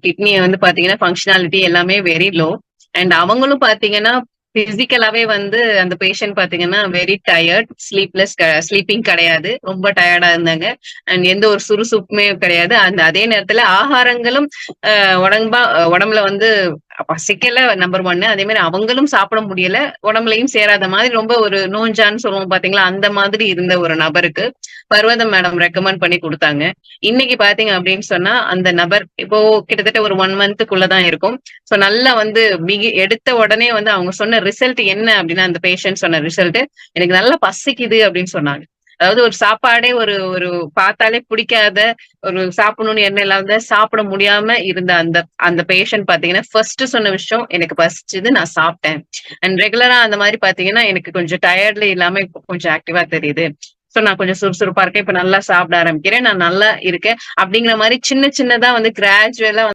கிட்னிய வந்து பாத்தீங்கன்னா ஃபங்ஷனாலிட்டி எல்லாமே வெரி லோ. அண்ட் அவங்களும் பாத்தீங்கன்னா பிசிக்கலாவே வந்து அந்த பேஷண்ட் பாத்தீங்கன்னா வெரி டயர்ட், ஸ்லீப்பிங் கிடையாது. ரொம்ப டயர்டா இருந்தாங்க. அண்ட் எந்த ஒரு சுறுசுறுப்புமே கிடையாது. அந்த அதே நேரத்துல ஆகாரங்களும் உடம்புல வந்து பசிக்கல நம்பர் 1. அதே மாரி அவங்களும் சாப்பிட முடியல. உடம்புலயும் சேராத மாதிரி ரொம்ப ஒரு நோஞ்சான்னு சொல்லுவோம் பாத்தீங்களா? அந்த மாதிரி இருந்த ஒரு நபருக்கு பர்வதம் மேடம் ரெக்கமெண்ட் பண்ணி குடுத்தாங்க. இன்னைக்கு பாத்தீங்க அப்படின்னு சொன்னா, அந்த நபர் இப்போ கிட்டத்தட்ட ஒரு 1 மந்த்துக்குள்ள தான் இருக்கும். சோ நல்லா வந்து எடுத்த உடனே வந்து அவங்க சொன்ன ரிசல்ட் என்ன அப்படின்னா, அந்த பேஷண்ட் சொன்ன ரிசல்ட், "எனக்கு நல்லா பசிக்குது" அப்படின்னு சொன்னாங்க. அதாவது ஒரு சாப்பாடே ஒரு ஒரு பார்த்தாலே பிடிக்காத, ஒரு சாப்பிடணும்னு எண்ணம் இல்லாத, சாப்பிட முடியாம இருந்த அந்த அந்த பேஷண்ட் பாத்தீங்கன்னா, ஃபர்ஸ்ட் சொன்ன விஷயம், "எனக்கு பசிச்சது, நான் சாப்பிட்டேன்." அண்ட் ரெகுலரா அந்த மாரி பாத்தீங்கன்னா, "எனக்கு கொஞ்சம் டயர்ட்ல இல்லாம இப்ப கொஞ்சம் ஆக்டிவா தெரியுது. சோ நான் கொஞ்சம் சுறுசுறுப்பா இருக்கேன். இப்ப நல்லா சாப்பிட ஆரம்பிக்கிறேன். நான் நல்லா இருக்கேன்." அப்படிங்கிற மாரி சின்ன சின்னதா வந்து கிராஜுவலா